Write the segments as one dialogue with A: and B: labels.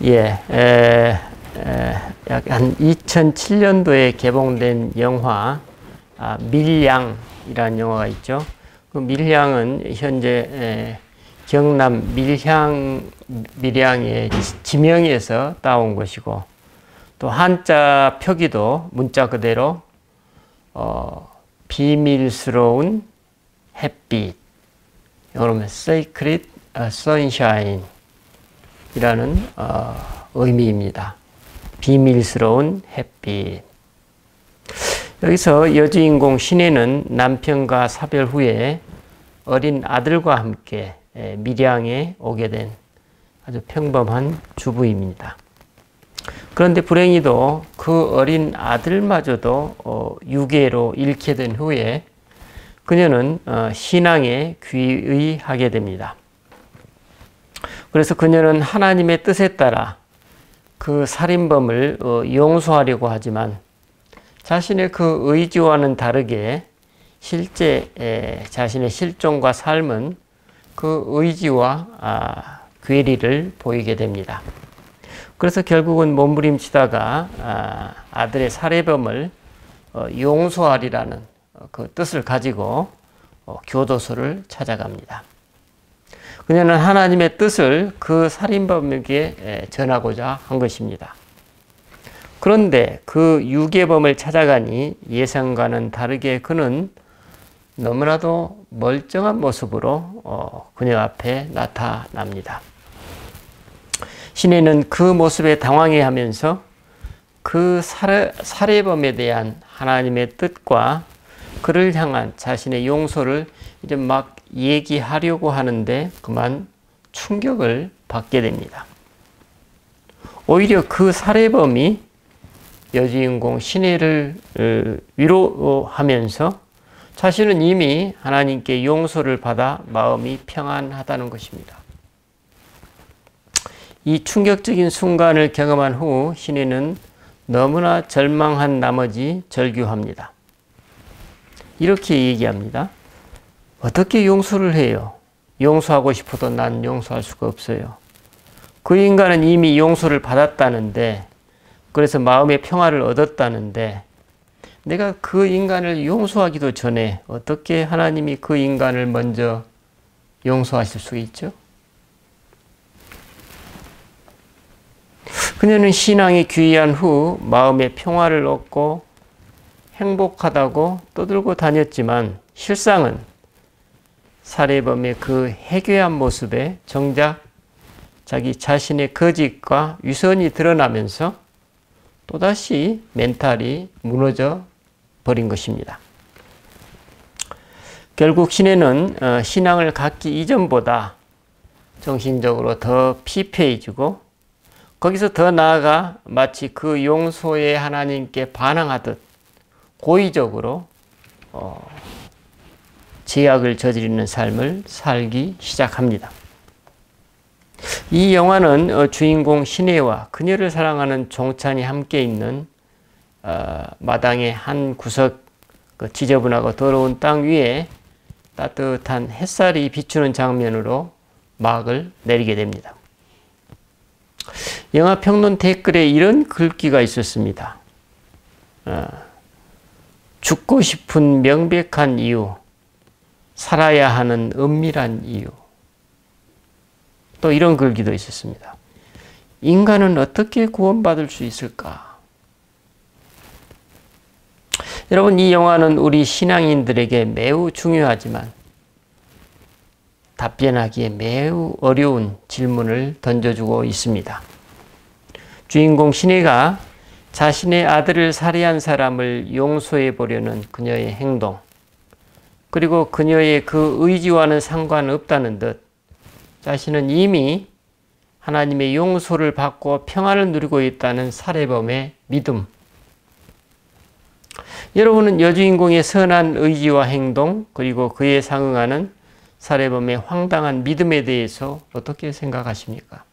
A: 예, 약 한 2007년도에 개봉된 영화 밀양이라는 영화가 있죠. 그 밀양은 현재 경남 밀양의 지명에서 따온 것이고, 또 한자 표기도 문자 그대로 비밀스러운 햇빛, 영어로 Sacred Sunshine 이라는 의미입니다. 비밀스러운 햇빛. 여기서 여주인공 신혜는 남편과 사별 후에 어린 아들과 함께 밀양에 오게 된 아주 평범한 주부입니다. 그런데 불행히도 그 어린 아들마저도 유괴로 잃게 된 후에 그녀는 신앙에 귀의하게 됩니다. 그래서 그녀는 하나님의 뜻에 따라 그 살인범을 용서하려고 하지만 자신의 그 의지와는 다르게 실제 자신의 실종과 삶은 그 의지와 괴리를 보이게 됩니다. 그래서 결국은 몸부림치다가 아들의 살해범을 용서하리라는 그 뜻을 가지고 교도소를 찾아갑니다. 그녀는 하나님의 뜻을 그 살인범에게 전하고자 한 것입니다. 그런데 그 유괴범을 찾아가니 예상과는 다르게 그는 너무나도 멀쩡한 모습으로 그녀 앞에 나타납니다. 신혜는 그 모습에 당황해하면서 그 살해범에 대한 하나님의 뜻과 그를 향한 자신의 용서를 이제 막 얘기하려고 하는데 그만 충격을 받게 됩니다. 오히려 그 살해범이 여주인공 신혜를 위로하면서 자신은 이미 하나님께 용서를 받아 마음이 평안하다는 것입니다. 이 충격적인 순간을 경험한 후 신혜는 너무나 절망한 나머지 절규합니다. 이렇게 얘기합니다. 어떻게 용서를 해요? 용서하고 싶어도 난 용서할 수가 없어요. 그 인간은 이미 용서를 받았다는데, 그래서 마음의 평화를 얻었다는데, 내가 그 인간을 용서하기도 전에 어떻게 하나님이 그 인간을 먼저 용서하실 수 있죠? 그녀는 신앙에 귀의한 후 마음의 평화를 얻고 행복하다고 떠들고 다녔지만 실상은 살해범의 그 해괴한 모습에 정작 자기 자신의 거짓과 위선이 드러나면서 또다시 멘탈이 무너져 버린 것입니다. 결국 신혜는 신앙을 갖기 이전보다 정신적으로 더 피폐해지고, 거기서 더 나아가 마치 그 용서의 하나님께 반항하듯 고의적으로 죄악을 저지르는 삶을 살기 시작합니다. 이 영화는 주인공 신혜와 그녀를 사랑하는 종찬이 함께 있는 마당의 한 구석, 그 지저분하고 더러운 땅 위에 따뜻한 햇살이 비추는 장면으로 막을 내리게 됩니다. 영화 평론 댓글에 이런 글귀가 있었습니다. 죽고 싶은 명백한 이유, 살아야 하는 은밀한 이유. 또 이런 글귀도 있었습니다. 인간은 어떻게 구원받을 수 있을까? 여러분, 이 영화는 우리 신앙인들에게 매우 중요하지만 답변하기에 매우 어려운 질문을 던져주고 있습니다. 주인공 신혜가 자신의 아들을 살해한 사람을 용서해 보려는 그녀의 행동, 그리고 그녀의 그 의지와는 상관없다는 듯 자신은 이미 하나님의 용서를 받고 평안을 누리고 있다는 살해범의 믿음. 여러분은 여주인공의 선한 의지와 행동, 그리고 그에 상응하는 살해범의 황당한 믿음에 대해서 어떻게 생각하십니까?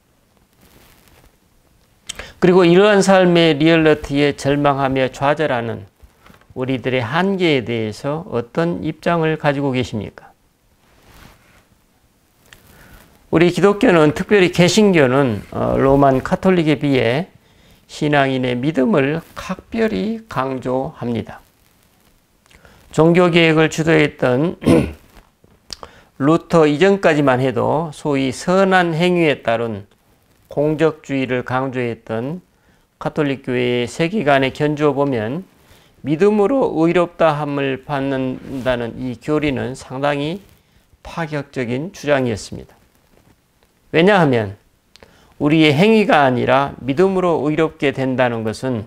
A: 그리고 이러한 삶의 리얼리티에 절망하며 좌절하는 우리들의 한계에 대해서 어떤 입장을 가지고 계십니까? 우리 기독교는 특별히 개신교는 로만 카톨릭에 비해 신앙인의 믿음을 각별히 강조합니다. 종교개혁을 주도했던 루터 이전까지만 해도 소위 선한 행위에 따른 공적주의를 강조했던 카톨릭 교회의 세기간의 견주어 보면 믿음으로 의롭다함을 받는다는 이 교리는 상당히 파격적인 주장이었습니다. 왜냐하면 우리의 행위가 아니라 믿음으로 의롭게 된다는 것은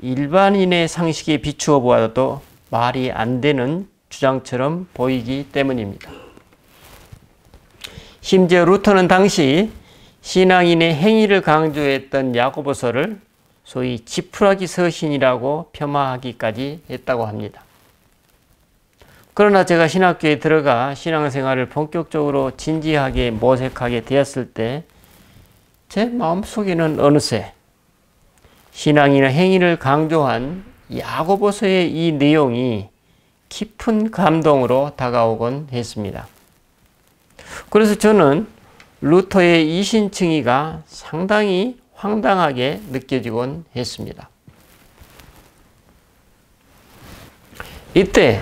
A: 일반인의 상식에 비추어 보아도 말이 안 되는 주장처럼 보이기 때문입니다. 심지어 루터는 당시 신앙인의 행위를 강조했던 야고보서를 소위 지푸라기 서신이라고 폄하하기까지 했다고 합니다. 그러나 제가 신학교에 들어가 신앙생활을 본격적으로 진지하게 모색하게 되었을 때 제 마음속에는 어느새 신앙인의 행위를 강조한 야고보서의 이 내용이 깊은 감동으로 다가오곤 했습니다. 그래서 저는 루터의 이신칭의가 상당히 황당하게 느껴지곤 했습니다. 이때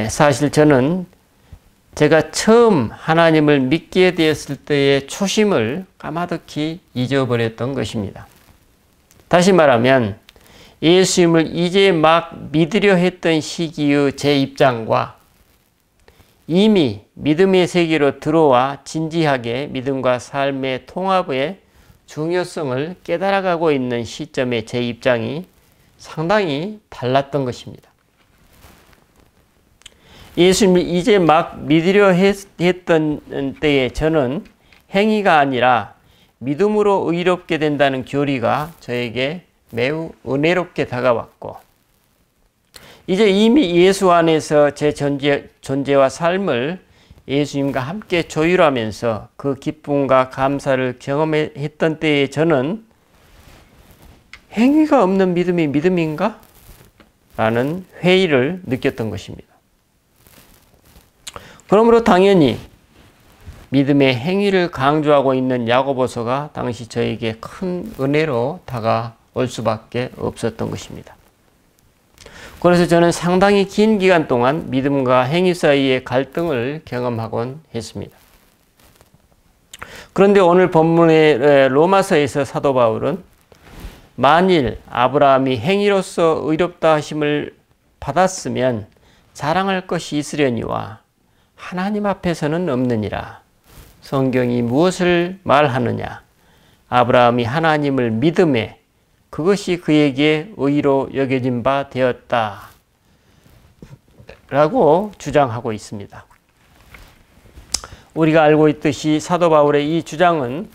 A: 사실 저는 제가 처음 하나님을 믿게 되었을 때의 초심을 까마득히 잊어버렸던 것입니다. 다시 말하면 예수님을 이제 막 믿으려 했던 시기의 제 입장과 이미 믿음의 세계로 들어와 진지하게 믿음과 삶의 통합의 중요성을 깨달아가고 있는 시점의 제 입장이 상당히 달랐던 것입니다. 예수님을 이제 막 믿으려 했던 때에 저는 행위가 아니라 믿음으로 의롭게 된다는 교리가 저에게 매우 은혜롭게 다가왔고, 이제 이미 예수 안에서 제 존재와 삶을 예수님과 함께 조율하면서 그 기쁨과 감사를 경험했던 때에 저는 행위가 없는 믿음이 믿음인가? 라는 회의를 느꼈던 것입니다. 그러므로 당연히 믿음의 행위를 강조하고 있는 야고보서가 당시 저에게 큰 은혜로 다가올 수밖에 없었던 것입니다. 그래서 저는 상당히 긴 기간 동안 믿음과 행위 사이의 갈등을 경험하곤 했습니다. 그런데 오늘 본문의 로마서에서 사도 바울은 만일 아브라함이 행위로서 의롭다 하심을 받았으면 자랑할 것이 있으려니와 하나님 앞에서는 없느니라. 성경이 무엇을 말하느냐? 아브라함이 하나님을 믿음에 그것이 그에게 의로 여겨진 바 되었다. 라고 주장하고 있습니다. 우리가 알고 있듯이 사도 바울의 이 주장은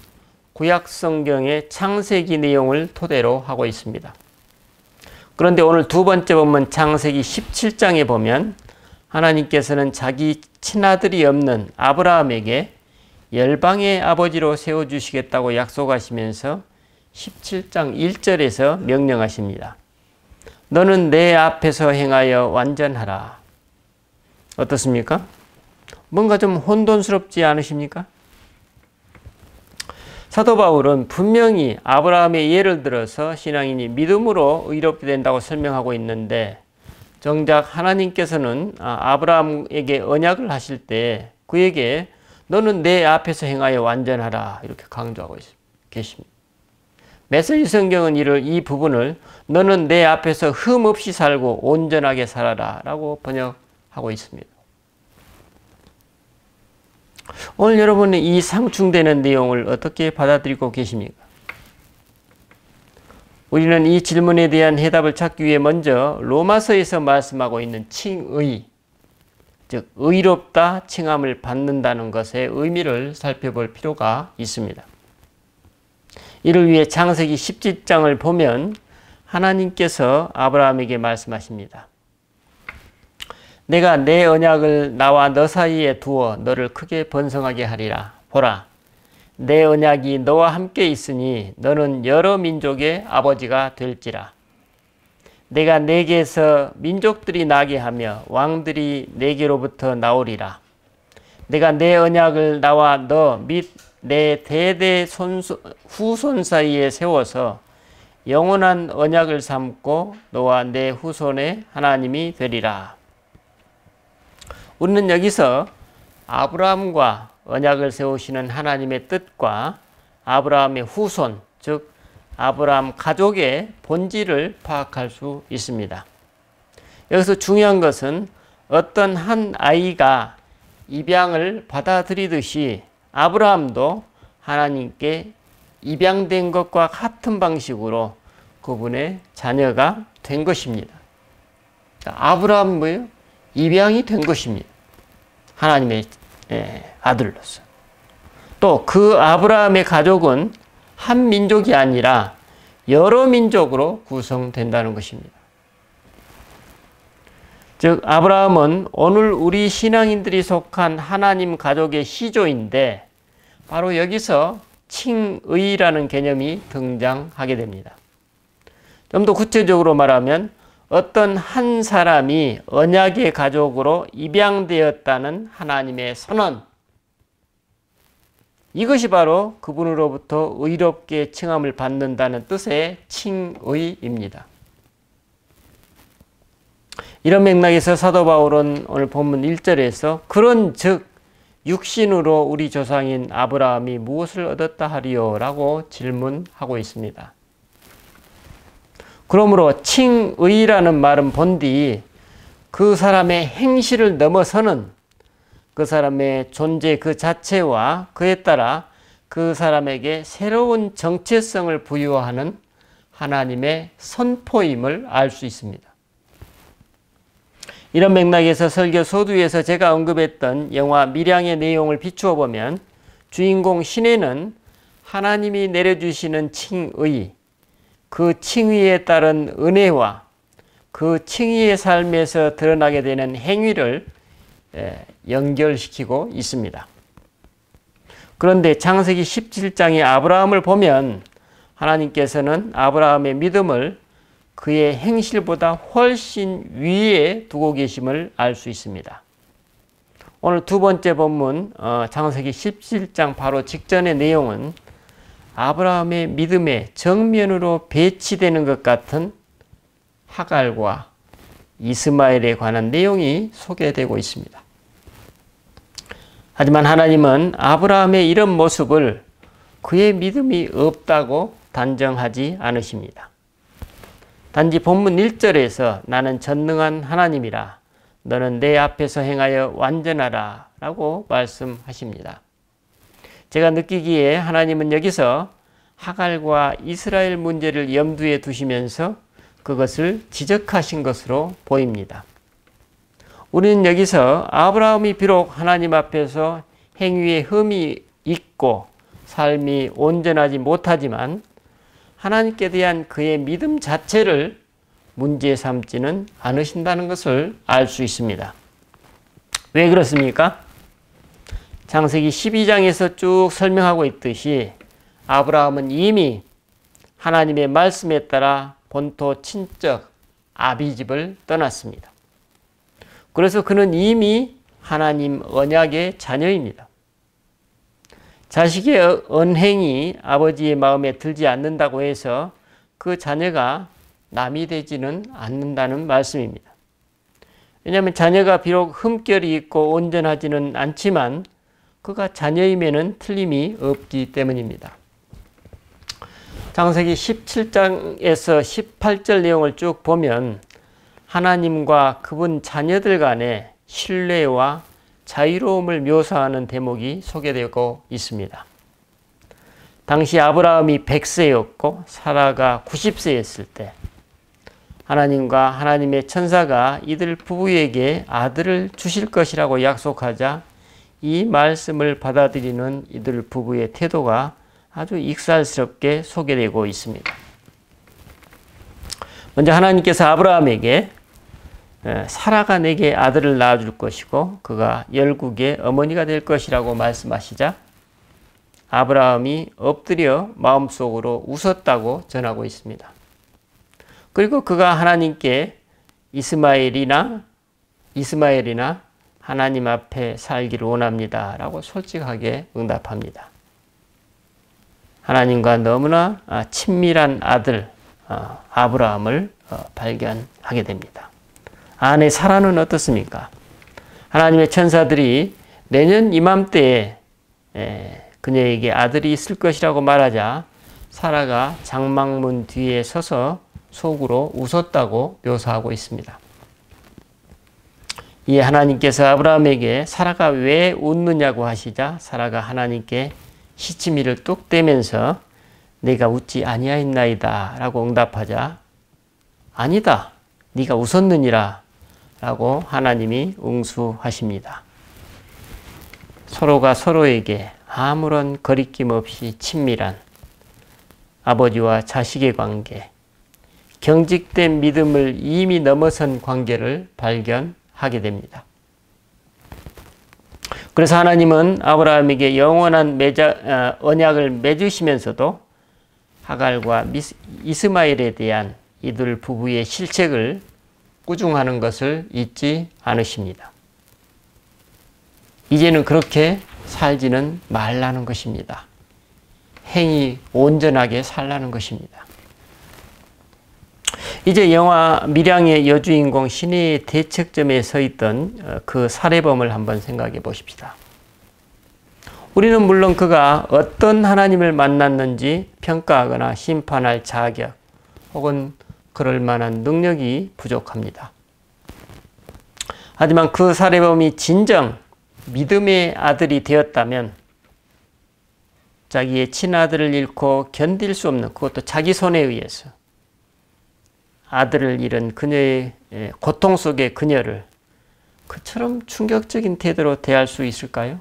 A: 구약 성경의 창세기 내용을 토대로 하고 있습니다. 그런데 오늘 두 번째 본문 창세기 17장에 보면 하나님께서는 자기 친아들이 없는 아브라함에게 열방의 아버지로 세워주시겠다고 약속하시면서 17장 1절에서 명령하십니다. 너는 내 앞에서 행하여 완전하라. 어떻습니까? 뭔가 좀 혼돈스럽지 않으십니까? 사도 바울은 분명히 아브라함의 예를 들어서 신앙인이 믿음으로 의롭게 된다고 설명하고 있는데, 정작 하나님께서는 아브라함에게 언약을 하실 때 그에게 너는 내 앞에서 행하여 완전하라 이렇게 강조하고 계십니다. 메시지 성경은 이 부분을 너는 내 앞에서 흠 없이 살고 온전하게 살아라 라고 번역하고 있습니다. 오늘 여러분의 이 상충되는 내용을 어떻게 받아들이고 계십니까? 우리는 이 질문에 대한 해답을 찾기 위해 먼저 로마서에서 말씀하고 있는 칭의, 즉 의롭다 칭함을 받는다는 것의 의미를 살펴볼 필요가 있습니다. 이를 위해 창세기 17장을 보면 하나님께서 아브라함에게 말씀하십니다. 내가 내 언약을 나와 너 사이에 두어 너를 크게 번성하게 하리라. 보라, 내 언약이 너와 함께 있으니 너는 여러 민족의 아버지가 될지라. 내가 내게서 민족들이 나게 하며 왕들이 내게로부터 나오리라. 내가 내 언약을 나와 너 및 내 대대 후손 사이에 세워서 영원한 언약을 삼고 너와 내 후손의 하나님이 되리라. 우리는 여기서 아브라함과 언약을 세우시는 하나님의 뜻과 아브라함의 후손, 즉 아브라함 가족의 본질을 파악할 수 있습니다. 여기서 중요한 것은 어떤 한 아이가 입양을 받아들이듯이 아브라함도 하나님께 입양된 것과 같은 방식으로 그분의 자녀가 된 것입니다. 아브라함은 뭐예요? 입양이 된 것입니다. 하나님의 아들로서. 또 그 아브라함의 가족은 한 민족이 아니라 여러 민족으로 구성된다는 것입니다. 즉 아브라함은 오늘 우리 신앙인들이 속한 하나님 가족의 시조인데 바로 여기서 칭의라는 개념이 등장하게 됩니다. 좀 더 구체적으로 말하면 어떤 한 사람이 언약의 가족으로 입양되었다는 하나님의 선언, 이것이 바로 그분으로부터 의롭게 칭함을 받는다는 뜻의 칭의입니다. 이런 맥락에서 사도 바울은 오늘 본문 1절에서 그런즉 육신으로 우리 조상인 아브라함이 무엇을 얻었다 하리요? 라고 질문하고 있습니다. 그러므로 칭의라는 말은 본디 그 사람의 행실을 넘어서는 그 사람의 존재 그 자체와 그에 따라 그 사람에게 새로운 정체성을 부여하는 하나님의 선포임을 알 수 있습니다. 이런 맥락에서 설교 서두에서 제가 언급했던 영화 밀양의 내용을 비추어 보면 주인공 신혜는 하나님이 내려주시는 칭의, 그 칭의에 따른 은혜와 그 칭의의 삶에서 드러나게 되는 행위를 연결시키고 있습니다. 그런데 창세기 17장의 아브라함을 보면 하나님께서는 아브라함의 믿음을 그의 행실보다 훨씬 위에 두고 계심을 알 수 있습니다. 오늘 두 번째 본문 창세기 17장 바로 직전의 내용은 아브라함의 믿음의 정면으로 배치되는 것 같은 하갈과 이스마엘에 관한 내용이 소개되고 있습니다. 하지만 하나님은 아브라함의 이런 모습을 그의 믿음이 없다고 단정하지 않으십니다. 단지 본문 1절에서 나는 전능한 하나님이라 너는 내 앞에서 행하여 완전하라 라고 말씀하십니다. 제가 느끼기에 하나님은 여기서 하갈과 이스라엘 문제를 염두에 두시면서 그것을 지적하신 것으로 보입니다. 우리는 여기서 아브라함이 비록 하나님 앞에서 행위에 흠이 있고 삶이 온전하지 못하지만 하나님께 대한 그의 믿음 자체를 문제 삼지는 않으신다는 것을 알 수 있습니다. 왜 그렇습니까? 창세기 12장에서 쭉 설명하고 있듯이 아브라함은 이미 하나님의 말씀에 따라 본토 친척 아비집을 떠났습니다. 그래서 그는 이미 하나님 언약의 자녀입니다. 자식의 언행이 아버지의 마음에 들지 않는다고 해서 그 자녀가 남이 되지는 않는다는 말씀입니다. 왜냐하면 자녀가 비록 흠결이 있고 온전하지는 않지만 그가 자녀임에는 틀림이 없기 때문입니다. 창세기 17장에서 18절 내용을 쭉 보면 하나님과 그분 자녀들 간의 신뢰와 자유로움을 묘사하는 대목이 소개되고 있습니다. 당시 아브라함이 100세였고 사라가 90세였을 때 하나님과 하나님의 천사가 이들 부부에게 아들을 주실 것이라고 약속하자 이 말씀을 받아들이는 이들 부부의 태도가 아주 익살스럽게 소개되고 있습니다. 먼저 하나님께서 아브라함에게 사라가 내게 아들을 낳아줄 것이고 그가 열국의 어머니가 될 것이라고 말씀하시자 아브라함이 엎드려 마음속으로 웃었다고 전하고 있습니다. 그리고 그가 하나님께 이스마엘이나 하나님 앞에 살기를 원합니다 라고 솔직하게 응답합니다. 하나님과 너무나 친밀한 아들 아브라함을 발견하게 됩니다. 아내 사라는 어떻습니까? 하나님의 천사들이 내년 이맘때에 그녀에게 아들이 있을 것이라고 말하자 사라가 장막문 뒤에 서서 속으로 웃었다고 묘사하고 있습니다. 이에 하나님께서 아브라함에게 사라가 왜 웃느냐고 하시자 사라가 하나님께 시치미를 뚝 떼면서 내가 웃지 아니하였나이다 라고 응답하자 아니다 네가 웃었느니라 라고 하나님이 응수하십니다. 서로가 서로에게 아무런 거리낌 없이 친밀한 아버지와 자식의 관계, 경직된 믿음을 이미 넘어선 관계를 발견하게 됩니다. 그래서 하나님은 아브라함에게 영원한 언약을 맺으시면서도 하갈과 이스마엘에 대한 이들 부부의 실책을 꾸중하는 것을 잊지 않으십니다. 이제는 그렇게 살지는 말라는 것입니다. 행이 온전하게 살라는 것입니다. 이제 영화 밀양의 여주인공 시내의 대척점에 서 있던 그 살해범을 한번 생각해 보십시다. 우리는 물론 그가 어떤 하나님을 만났는지 평가하거나 심판할 자격 혹은 그럴 만한 능력이 부족합니다. 하지만 그 살해범이 진정 믿음의 아들이 되었다면 자기의 친아들을 잃고 견딜 수 없는 그것도 자기 손에 의해서 아들을 잃은 그녀의 고통 속의 그녀를 그처럼 충격적인 태도로 대할 수 있을까요?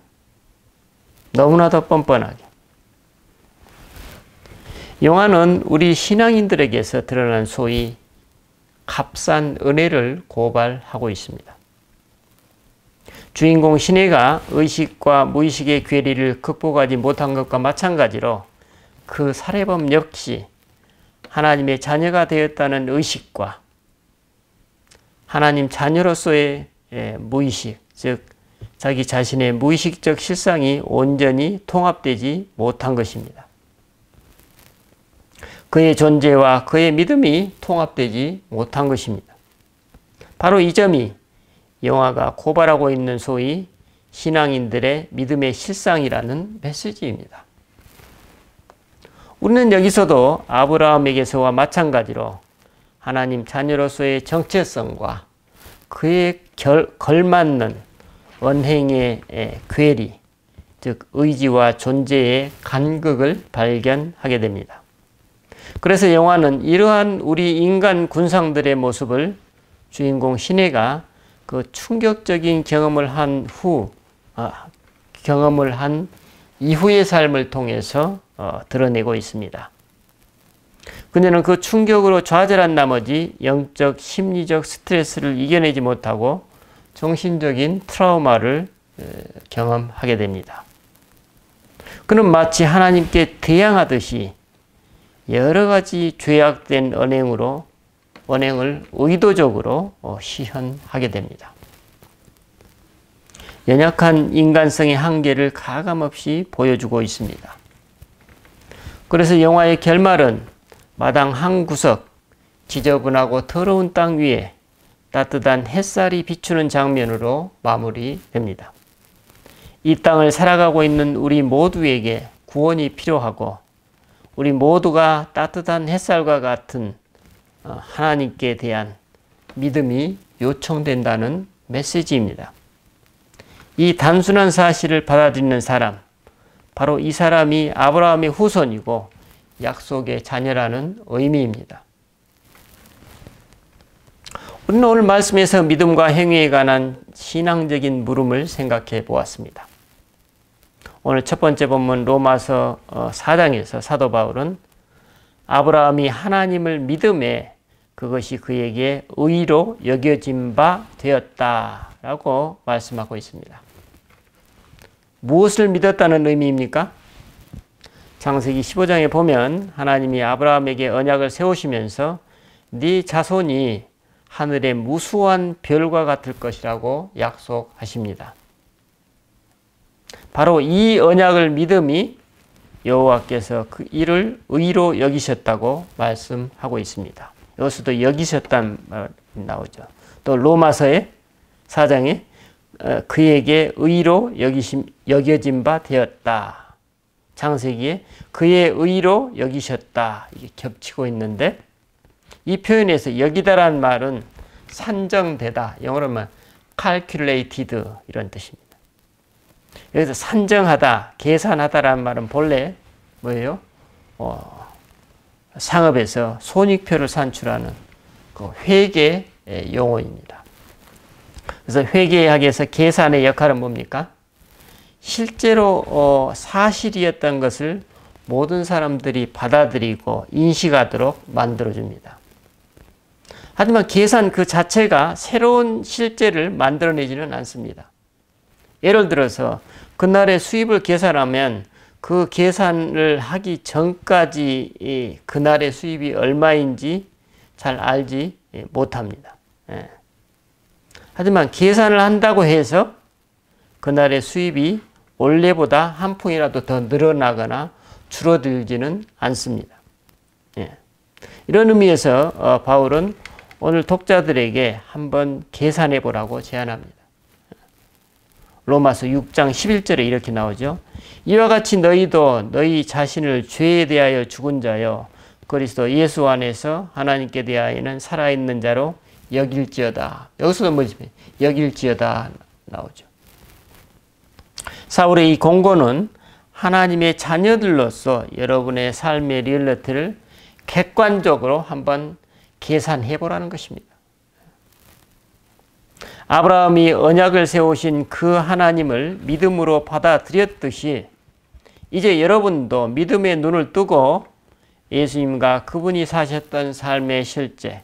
A: 너무나도 뻔뻔하게. 영화는 우리 신앙인들에게서 드러난 소위 값싼 은혜를 고발하고 있습니다. 주인공 시내가 의식과 무의식의 괴리를 극복하지 못한 것과 마찬가지로 그 살해범 역시 하나님의 자녀가 되었다는 의식과 하나님 자녀로서의 무의식, 즉 자기 자신의 무의식적 실상이 온전히 통합되지 못한 것입니다. 그의 존재와 그의 믿음이 통합되지 못한 것입니다. 바로 이 점이 영화가 고발하고 있는 소위 신앙인들의 믿음의 실상이라는 메시지입니다. 우리는 여기서도 아브라함에게서와 마찬가지로 하나님 자녀로서의 정체성과 그에 걸맞는 언행의 괴리, 즉 의지와 존재의 간극을 발견하게 됩니다. 그래서 영화는 이러한 우리 인간 군상들의 모습을 주인공 시내가 그 충격적인 경험을 한 이후의 삶을 통해서 드러내고 있습니다. 그녀는 그 충격으로 좌절한 나머지 영적, 심리적 스트레스를 이겨내지 못하고 정신적인 트라우마를 경험하게 됩니다. 그는 마치 하나님께 대항하듯이 여러 가지 죄악된 언행을 의도적으로 시현하게 됩니다. 연약한 인간성의 한계를 가감없이 보여주고 있습니다. 그래서 영화의 결말은 마당 한 구석, 지저분하고 더러운 땅 위에 따뜻한 햇살이 비추는 장면으로 마무리됩니다. 이 땅을 살아가고 있는 우리 모두에게 구원이 필요하고 우리 모두가 따뜻한 햇살과 같은 하나님께 대한 믿음이 요청된다는 메시지입니다. 이 단순한 사실을 받아들이는 사람, 바로 이 사람이 아브라함의 후손이고 약속의 자녀라는 의미입니다. 우리는 오늘 말씀에서 믿음과 행위에 관한 신앙적인 물음을 생각해 보았습니다. 오늘 첫 번째 본문 로마서 4장에서 사도 바울은 아브라함이 하나님을 믿음에 그것이 그에게 의로 여겨진 바 되었다라고 말씀하고 있습니다. 무엇을 믿었다는 의미입니까? 창세기 15장에 보면 하나님이 아브라함에게 언약을 세우시면서 네 자손이 하늘의 무수한 별과 같을 것이라고 약속하십니다. 바로 이 언약을 믿음이 여호와께서 그 일을 의로 여기셨다고 말씀하고 있습니다. 여기서도 여기셨다는 말이 나오죠. 또 로마서의 4장에 그에게 의로 여겨진 바 되었다. 창세기에 그의 의로 여기셨다. 이게 겹치고 있는데 이 표현에서 여기다라는 말은 산정되다. 영어로 하면 calculated 이런 뜻입니다. 여기서 산정하다, 계산하다라는 말은 본래 뭐예요? 상업에서 손익표를 산출하는 그 회계 용어입니다. 그래서 회계학에서 계산의 역할은 뭡니까? 실제로 사실이었던 것을 모든 사람들이 받아들이고 인식하도록 만들어줍니다. 하지만 계산 그 자체가 새로운 실제를 만들어내지는 않습니다. 예를 들어서 그날의 수입을 계산하면 그 계산을 하기 전까지 그날의 수입이 얼마인지 잘 알지 못합니다. 하지만 계산을 한다고 해서 그날의 수입이 원래보다 한 푼이라도 더 늘어나거나 줄어들지는 않습니다. 이런 의미에서 바울은 오늘 독자들에게 한번 계산해 보라고 제안합니다. 로마서 6장 11절에 이렇게 나오죠. 이와 같이 너희도 너희 자신을 죄에 대하여 죽은 자여 그리스도 예수 안에서 하나님께 대하여는 살아있는 자로 여길지어다. 여기서도 뭐지? 여길지어다 나오죠. 사울의 이 공고는 하나님의 자녀들로서 여러분의 삶의 리얼리티를 객관적으로 한번 계산해 보라는 것입니다. 아브라함이 언약을 세우신 그 하나님을 믿음으로 받아들였듯이 이제 여러분도 믿음의 눈을 뜨고 예수님과 그분이 사셨던 삶의 실제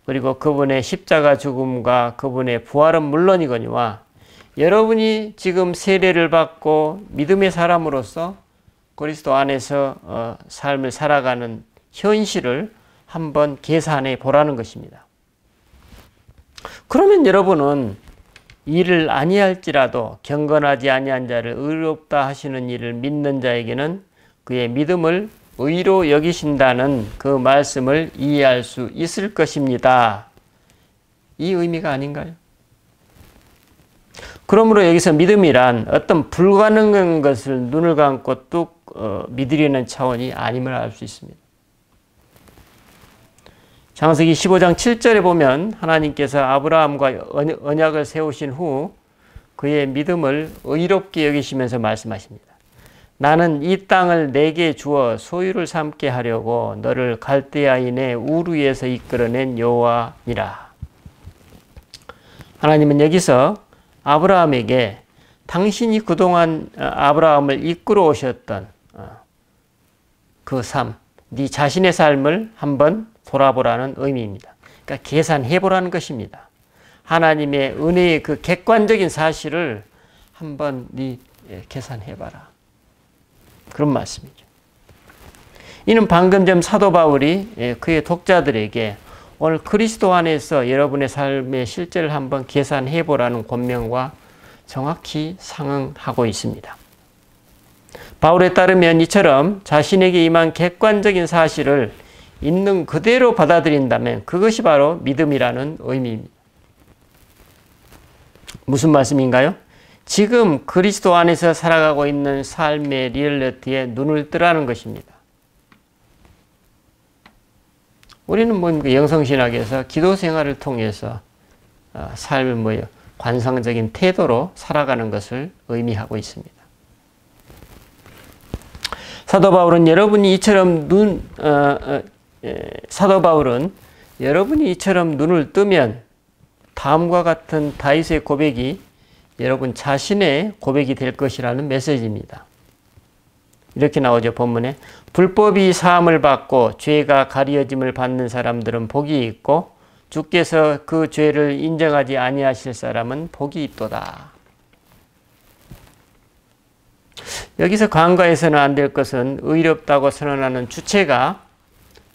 A: 그리고 그분의 십자가 죽음과 그분의 부활은 물론이거니와 여러분이 지금 세례를 받고 믿음의 사람으로서 그리스도 안에서 삶을 살아가는 현실을 한번 계산해 보라는 것입니다. 그러면 여러분은 일을 아니할지라도 경건하지 아니한 자를 의롭다 하시는 일을 믿는 자에게는 그의 믿음을 의로 여기신다는 그 말씀을 이해할 수 있을 것입니다. 이 의미가 아닌가요? 그러므로 여기서 믿음이란 어떤 불가능한 것을 눈을 감고 뚝 믿으려는 차원이 아님을 알 수 있습니다. 창세기 15장 7절에 보면 하나님께서 아브라함과 언약을 세우신 후 그의 믿음을 의롭게 여기시면서 말씀하십니다. 나는 이 땅을 내게 주어 소유를 삼게 하려고 너를 갈대아인의 우르에서 이끌어낸 여호와니라. 하나님은 여기서 아브라함에게 당신이 그동안 아브라함을 이끌어 오셨던 그 삶, 네 자신의 삶을 한번 돌아보라는 의미입니다. 그러니까 계산해보라는 것입니다. 하나님의 은혜의 그 객관적인 사실을 한번 계산해봐라. 그런 말씀이죠. 이는 방금 전 사도 바울이 그의 독자들에게 오늘 그리스도 안에서 여러분의 삶의 실제를 한번 계산해보라는 권면과 정확히 상응하고 있습니다. 바울에 따르면 이처럼 자신에게 임한 객관적인 사실을 있는 그대로 받아들인다면 그것이 바로 믿음이라는 의미입니다. 무슨 말씀인가요? 지금 그리스도 안에서 살아가고 있는 삶의 리얼리티에 눈을 뜨라는 것입니다. 우리는 영성신학에서 기도 생활을 통해서 삶을 관상적인 태도로 살아가는 것을 의미하고 있습니다. 사도 바울은 여러분이 이처럼 눈을 뜨면 다음과 같은 다윗의 고백이 여러분 자신의 고백이 될 것이라는 메시지입니다. 이렇게 나오죠. 본문에 불법이 사함을 받고 죄가 가리어짐을 받는 사람들은 복이 있고 주께서 그 죄를 인정하지 아니하실 사람은 복이 있도다. 여기서 간과해서는 안 될 것은 의롭다고 선언하는 주체가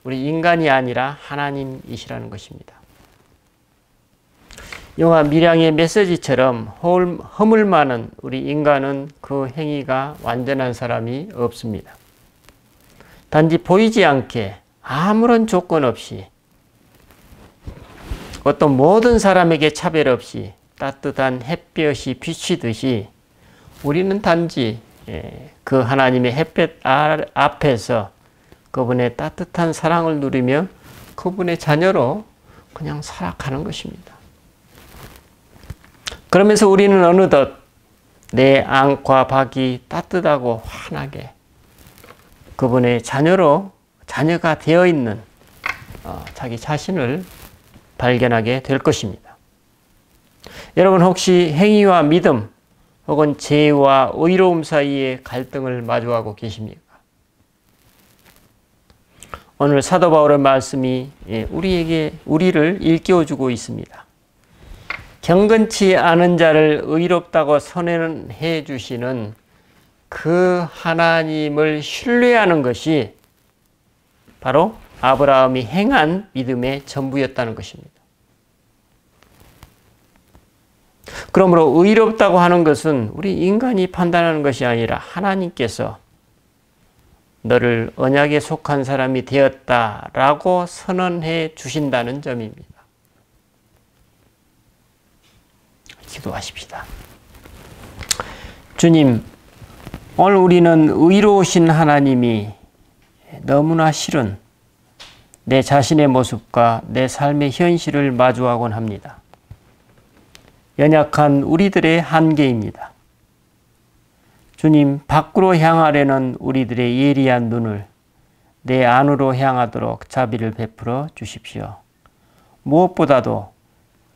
A: 우리 인간이 아니라 하나님이시라는 것입니다. 영화 밀양의 메시지처럼 허물 많은 우리 인간은 그 행위가 완전한 사람이 없습니다. 단지 보이지 않게 아무런 조건 없이 어떤 모든 사람에게 차별 없이 따뜻한 햇볕이 비치듯이 우리는 단지 그 하나님의 햇볕 앞에서 그분의 따뜻한 사랑을 누리며 그분의 자녀로 그냥 살아가는 것입니다. 그러면서 우리는 어느덧 내 안과 밖이 따뜻하고 환하게 그분의 자녀가 되어 있는 자기 자신을 발견하게 될 것입니다. 여러분 혹시 행위와 믿음 혹은 죄와 의로움 사이에 갈등을 마주하고 계십니까? 오늘 사도 바울의 말씀이 우리를 일깨워주고 있습니다. 경건치 않은 자를 의롭다고 선언해 주시는 그 하나님을 신뢰하는 것이 바로 아브라함이 행한 믿음의 전부였다는 것입니다. 그러므로 의롭다고 하는 것은 우리 인간이 판단하는 것이 아니라 하나님께서 너를 언약에 속한 사람이 되었다라고 선언해 주신다는 점입니다. 기도하십시다. 주님, 오늘 우리는 의로우신 하나님이 너무나 싫은 내 자신의 모습과 내 삶의 현실을 마주하곤 합니다. 연약한 우리들의 한계입니다. 주님, 밖으로 향하려는 우리들의 예리한 눈을 내 안으로 향하도록 자비를 베풀어 주십시오. 무엇보다도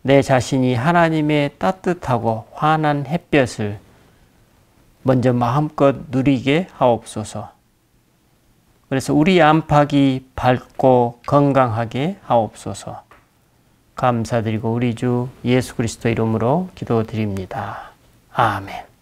A: 내 자신이 하나님의 따뜻하고 환한 햇볕을 먼저 마음껏 누리게 하옵소서. 그래서 우리 안팎이 밝고 건강하게 하옵소서. 감사드리고 우리 주 예수 그리스도 이름으로 기도드립니다. 아멘.